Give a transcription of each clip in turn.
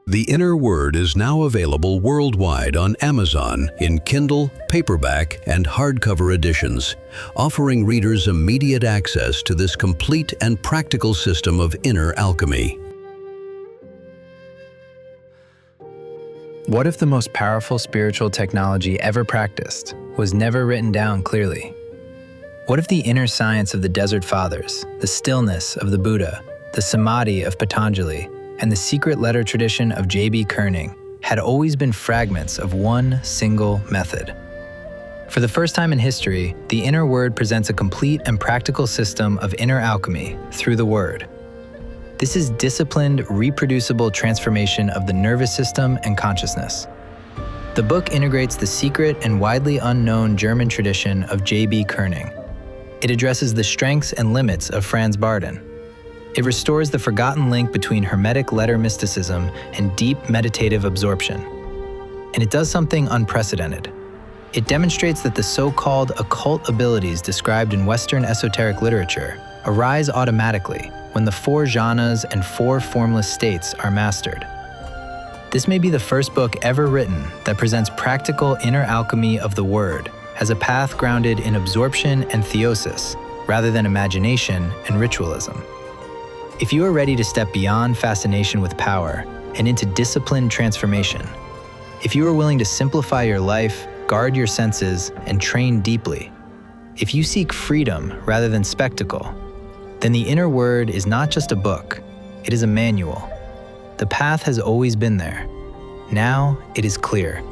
The Inner Word is now available worldwide on Amazon in Kindle, paperback, and hardcover editions, offering readers immediate access to this complete and practical system of inner alchemy. What if the most powerful spiritual technology ever practiced was never written down clearly? What if the inner science of the Desert Fathers, the stillness of the Buddha, the samadhi of Patanjali, and the secret letter tradition of J.B. Kerning had always been fragments of one single method? For the first time in history, the Inner Word presents a complete and practical system of inner alchemy through the Word. This is disciplined, reproducible transformation of the nervous system and consciousness. The book integrates the secret and widely unknown German tradition of J.B. Kerning. It addresses the strengths and limits of Franz Barden. It restores the forgotten link between hermetic letter mysticism and deep meditative absorption. And it does something unprecedented. It demonstrates that the so-called occult abilities described in Western esoteric literature arise automatically when the 4 jhanas and 4 formless states are mastered. This may be the first book ever written that presents practical inner alchemy of the Word as a path grounded in absorption and theosis, rather than imagination and ritualism. If you are ready to step beyond fascination with power and into disciplined transformation, if you are willing to simplify your life, guard your senses, and train deeply, if you seek freedom rather than spectacle, then the Inner Word is not just a book, it is a manual. The path has always been there. Now it is clear.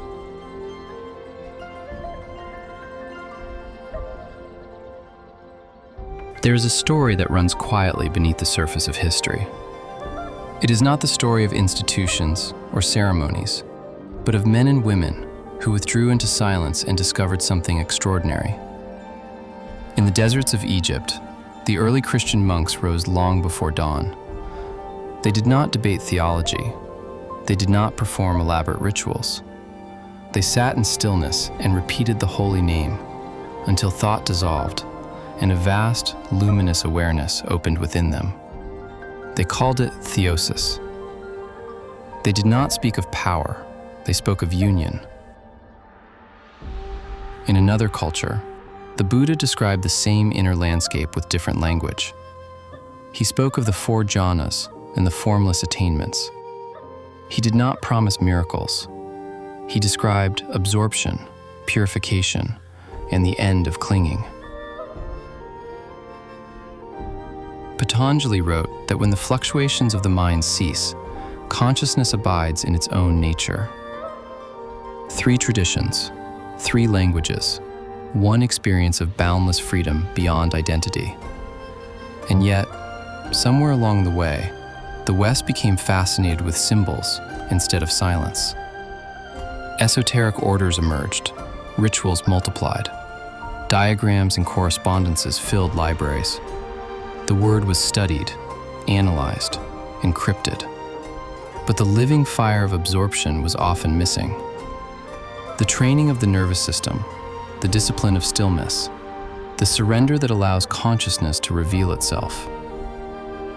There is a story that runs quietly beneath the surface of history. It is not the story of institutions or ceremonies, but of men and women who withdrew into silence and discovered something extraordinary. In the deserts of Egypt, the early Christian monks rose long before dawn. They did not debate theology. They did not perform elaborate rituals. They sat in stillness and repeated the holy name until thought dissolved and a vast, luminous awareness opened within them. They called it Theosis. They did not speak of power, they spoke of union. In another culture, the Buddha described the same inner landscape with different language. He spoke of the 4 jhanas and the formless attainments. He did not promise miracles. He described absorption, purification, and the end of clinging. Patanjali wrote that when the fluctuations of the mind cease, consciousness abides in its own nature. 3 traditions, 3 languages, 1 experience of boundless freedom beyond identity. And yet, somewhere along the way, the West became fascinated with symbols instead of silence. Esoteric orders emerged, rituals multiplied, diagrams and correspondences filled libraries. The Word was studied, analyzed, encrypted. But the living fire of absorption was often missing. The training of the nervous system, the discipline of stillness, the surrender that allows consciousness to reveal itself.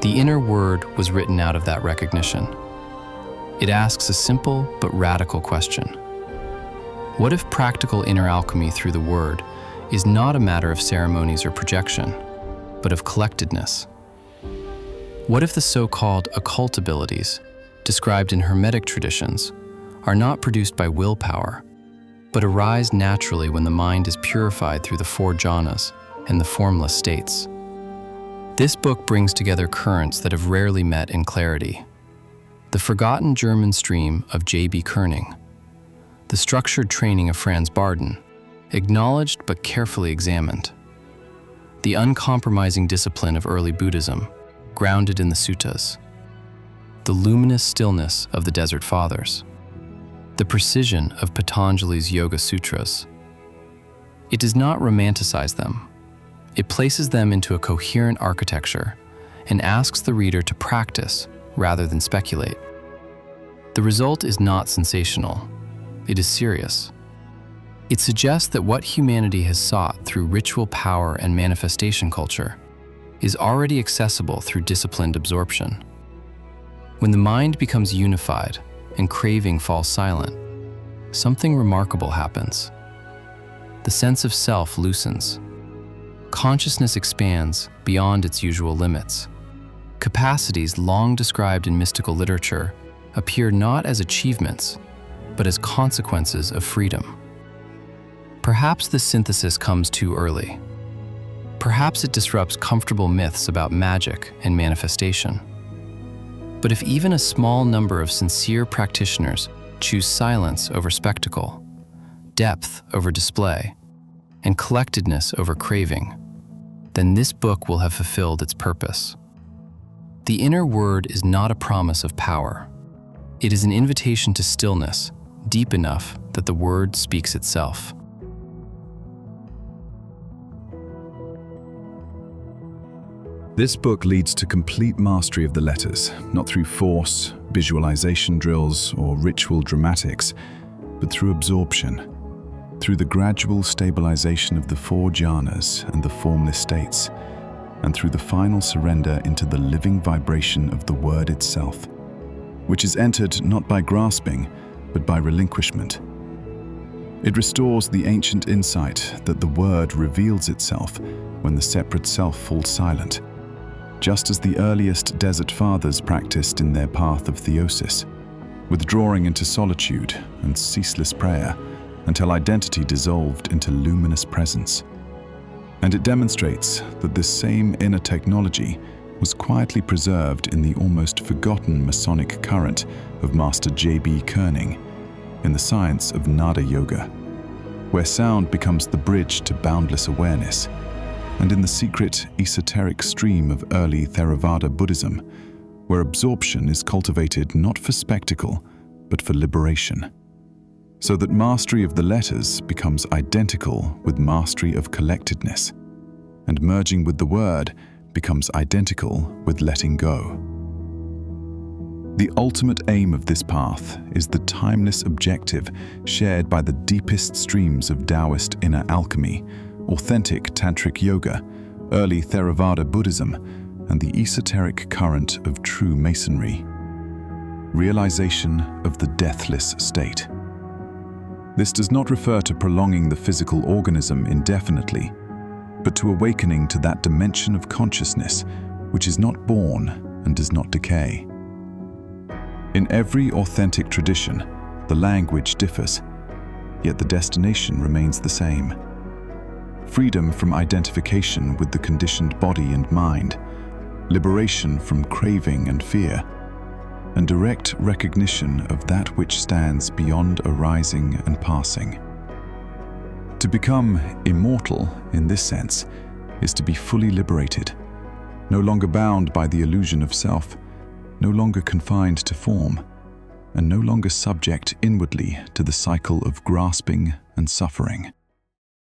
The Inner Word was written out of that recognition. It asks a simple but radical question. What if practical inner alchemy through the Word is not a matter of ceremonies or projection, but of collectedness? What if the so-called occult abilities, described in hermetic traditions, are not produced by willpower, but arise naturally when the mind is purified through the 4 jhanas and the formless states? This book brings together currents that have rarely met in clarity. The forgotten German stream of J.B. Kerning, the structured training of Franz Barden, acknowledged but carefully examined. The uncompromising discipline of early Buddhism, grounded in the suttas. The luminous stillness of the Desert Fathers. The precision of Patanjali's Yoga Sutras. It does not romanticize them. It places them into a coherent architecture and asks the reader to practice rather than speculate. The result is not sensational. It is serious. It suggests that what humanity has sought through ritual power and manifestation culture is already accessible through disciplined absorption. When the mind becomes unified and craving falls silent, something remarkable happens. The sense of self loosens. Consciousness expands beyond its usual limits. Capacities long described in mystical literature appear not as achievements, but as consequences of freedom. Perhaps this synthesis comes too early. Perhaps it disrupts comfortable myths about magic and manifestation. But if even a small number of sincere practitioners choose silence over spectacle, depth over display, and collectedness over craving, then this book will have fulfilled its purpose. The inner word is not a promise of power. It is an invitation to stillness, deep enough that the word speaks itself. This book leads to complete mastery of the letters, not through force, visualization drills, or ritual dramatics, but through absorption, through the gradual stabilization of the 4 jhanas and the formless states, and through the final surrender into the living vibration of the word itself, which is entered not by grasping, but by relinquishment. It restores the ancient insight that the word reveals itself when the separate self falls silent, just as the earliest desert fathers practiced in their path of theosis, withdrawing into solitude and ceaseless prayer until identity dissolved into luminous presence. And it demonstrates that this same inner technology was quietly preserved in the almost forgotten Masonic current of Master J.B. Kerning in the science of Nada Yoga, where sound becomes the bridge to boundless awareness, and in the secret esoteric stream of early Theravada Buddhism, where absorption is cultivated not for spectacle, but for liberation, so that mastery of the letters becomes identical with mastery of collectedness, and merging with the word becomes identical with letting go. The ultimate aim of this path is the timeless objective shared by the deepest streams of Taoist inner alchemy, authentic tantric yoga, early Theravada Buddhism, and the esoteric current of true masonry. Realization of the deathless state. This does not refer to prolonging the physical organism indefinitely, but to awakening to that dimension of consciousness which is not born and does not decay. In every authentic tradition, the language differs, yet the destination remains the same. Freedom from identification with the conditioned body and mind, liberation from craving and fear, and direct recognition of that which stands beyond arising and passing. To become immortal, in this sense, is to be fully liberated, no longer bound by the illusion of self, no longer confined to form, and no longer subject inwardly to the cycle of grasping and suffering.